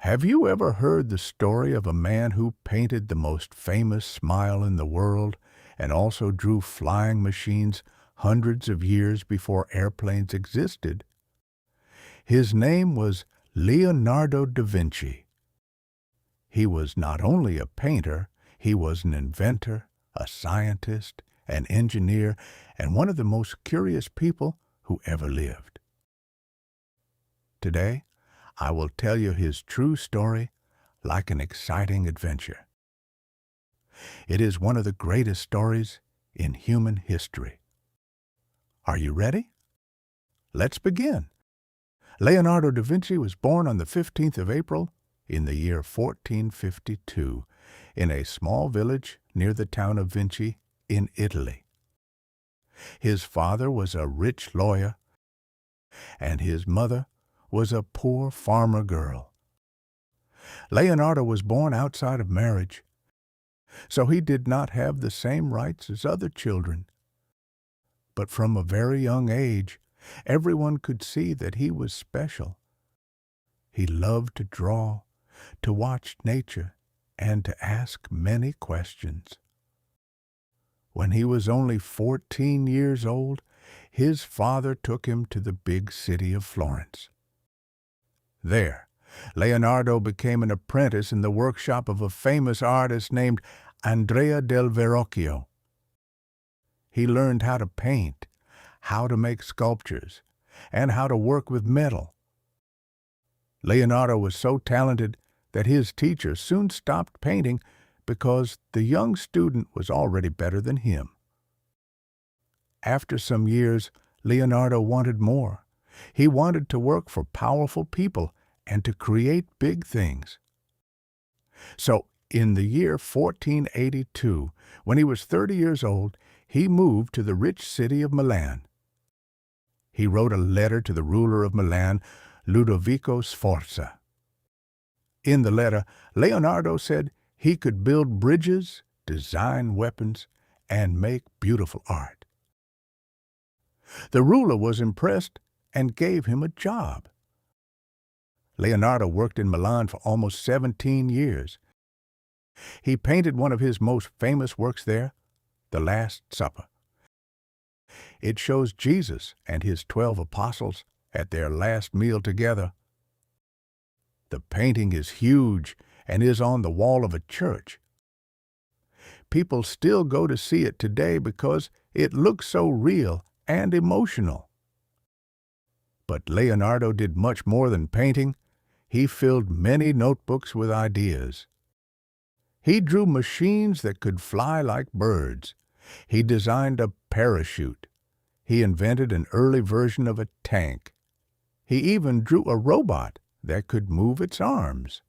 Have you ever heard the story of a man who painted the most famous smile in the world and also drew flying machines hundreds of years before airplanes existed? His name was Leonardo da Vinci. He was not only a painter, he was an inventor, a scientist, an engineer, and one of the most curious people who ever lived. Today, I will tell you his true story like an exciting adventure. It is one of the greatest stories in human history. Are you ready? Let's begin. Leonardo da Vinci was born on the 15th of April in the year 1452 in a small village near the town of Vinci in Italy. His father was a rich lawyer, and his mother was a poor farmer girl. Leonardo was born outside of marriage, so he did not have the same rights as other children. But from a very young age, everyone could see that he was special. He loved to draw, to watch nature, and to ask many questions. When he was only 14 years old, his father took him to the big city of Florence. There, Leonardo became an apprentice in the workshop of a famous artist named Andrea del Verrocchio. He learned how to paint, how to make sculptures, and how to work with metal. Leonardo was so talented that his teacher soon stopped painting because the young student was already better than him. After some years, Leonardo wanted more. He wanted to work for powerful people and to create big things. So, in the year 1482, when he was 30 years old, he moved to the rich city of Milan. He wrote a letter to the ruler of Milan, Ludovico Sforza. In the letter, Leonardo said he could build bridges, design weapons, and make beautiful art. The ruler was impressed and gave him a job. Leonardo worked in Milan for almost 17 years. He painted one of his most famous works there, The Last Supper. It shows Jesus and his 12 apostles at their last meal together. The painting is huge and is on the wall of a church. People still go to see it today because it looks so real and emotional. But Leonardo did much more than painting. He filled many notebooks with ideas. He drew machines that could fly like birds. He designed a parachute. He invented an early version of a tank. He even drew a robot that could move its arms.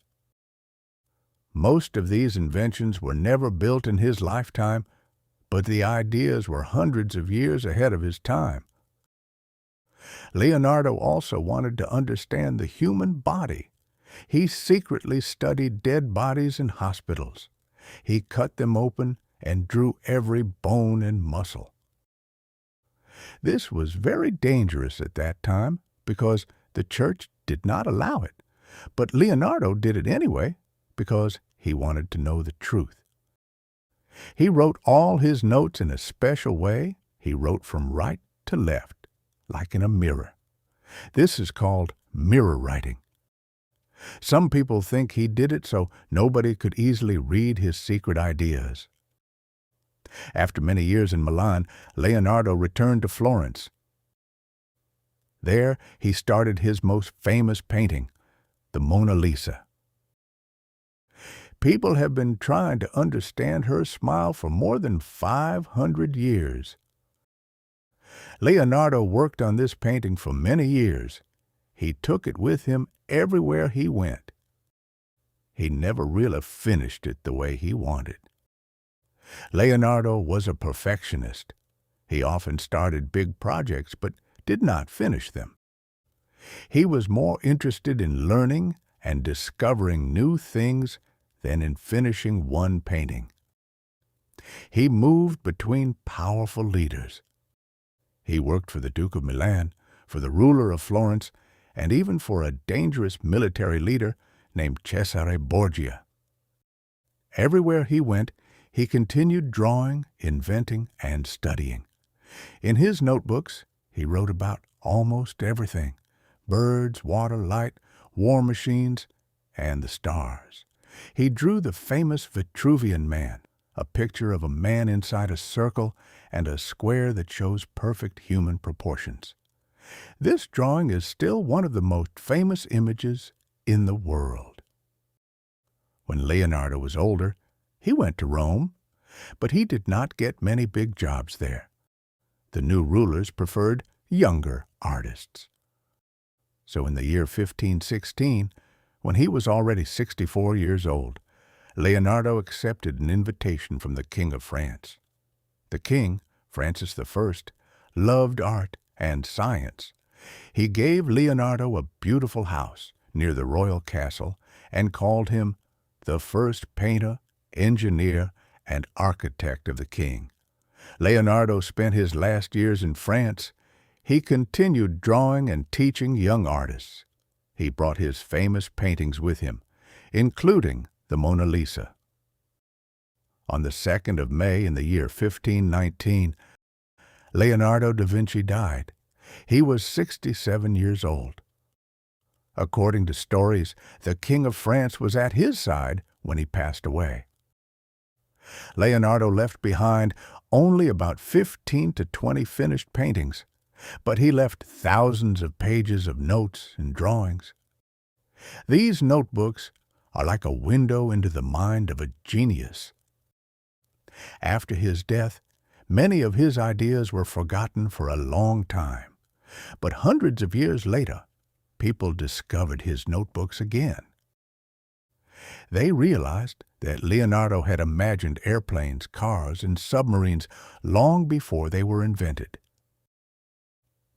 Most of these inventions were never built in his lifetime, but the ideas were hundreds of years ahead of his time. Leonardo also wanted to understand the human body. He secretly studied dead bodies in hospitals. He cut them open and drew every bone and muscle. This was very dangerous at that time because the church did not allow it, but Leonardo did it anyway because he wanted to know the truth. He wrote all his notes in a special way. He wrote from right to left, like in a mirror. This is called mirror writing. Some people think he did it so nobody could easily read his secret ideas. After many years in Milan, Leonardo returned to Florence. There he started his most famous painting, the Mona Lisa. People have been trying to understand her smile for more than 500 years. Leonardo worked on this painting for many years. He took it with him everywhere he went. He never really finished it the way he wanted. Leonardo was a perfectionist. He often started big projects but did not finish them. He was more interested in learning and discovering new things than in finishing one painting. He moved between powerful leaders. He worked for the Duke of Milan, for the ruler of Florence, and even for a dangerous military leader named Cesare Borgia. Everywhere he went, he continued drawing, inventing, and studying. In his notebooks, he wrote about almost everything: birds, water, light, war machines, and the stars. He drew the famous Vitruvian Man, a picture of a man inside a circle and a square that shows perfect human proportions. This drawing is still one of the most famous images in the world. When Leonardo was older, he went to Rome, but he did not get many big jobs there. The new rulers preferred younger artists. So in the year 1516, when he was already 64 years old, Leonardo accepted an invitation from the King of France. The king, Francis I, loved art and science. He gave Leonardo a beautiful house near the royal castle and called him the first painter, engineer, and architect of the king. Leonardo spent his last years in France. He continued drawing and teaching young artists. He brought his famous paintings with him, including the Mona Lisa. On the 2nd of May in the year 1519, Leonardo da Vinci died. He was 67 years old. According to stories, the King of France was at his side when he passed away. Leonardo left behind only about 15 to 20 finished paintings, but he left thousands of pages of notes and drawings. These notebooks are like a window into the mind of a genius. After his death, many of his ideas were forgotten for a long time, but hundreds of years later, people discovered his notebooks again. They realized that Leonardo had imagined airplanes, cars, and submarines long before they were invented.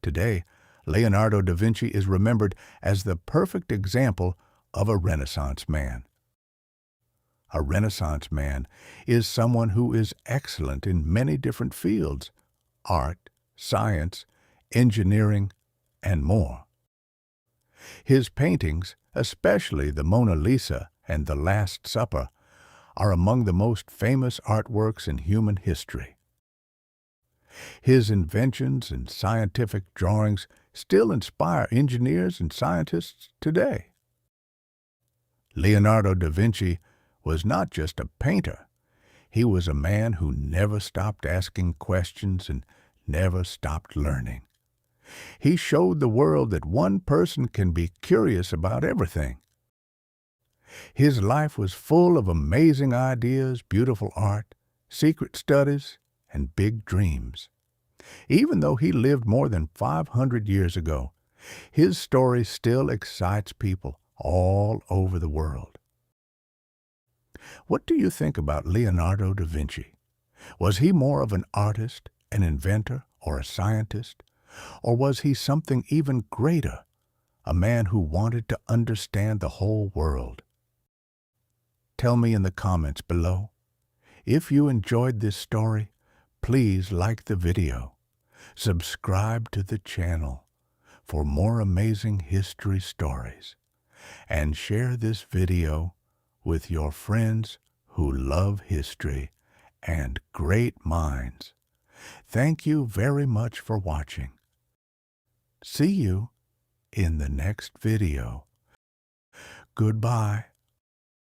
Today, Leonardo da Vinci is remembered as the perfect example of a Renaissance man. A Renaissance man is someone who is excellent in many different fields: art, science, engineering, and more. His paintings, especially the Mona Lisa and the Last Supper, are among the most famous artworks in human history. His inventions and scientific drawings still inspire engineers and scientists today. Leonardo da Vinci was not just a painter. He was a man who never stopped asking questions and never stopped learning. He showed the world that one person can be curious about everything. His life was full of amazing ideas, beautiful art, secret studies, and big dreams. Even though he lived more than 500 years ago, his story still excites people all over the world. What do you think about Leonardo da Vinci? Was he more of an artist, an inventor, or a scientist? Or was he something even greater, a man who wanted to understand the whole world? Tell me in the comments below. If you enjoyed this story, please like the video, subscribe to the channel for more amazing history stories, and share this video with your friends who love history and great minds. Thank you very much for watching. See you in the next video. Goodbye.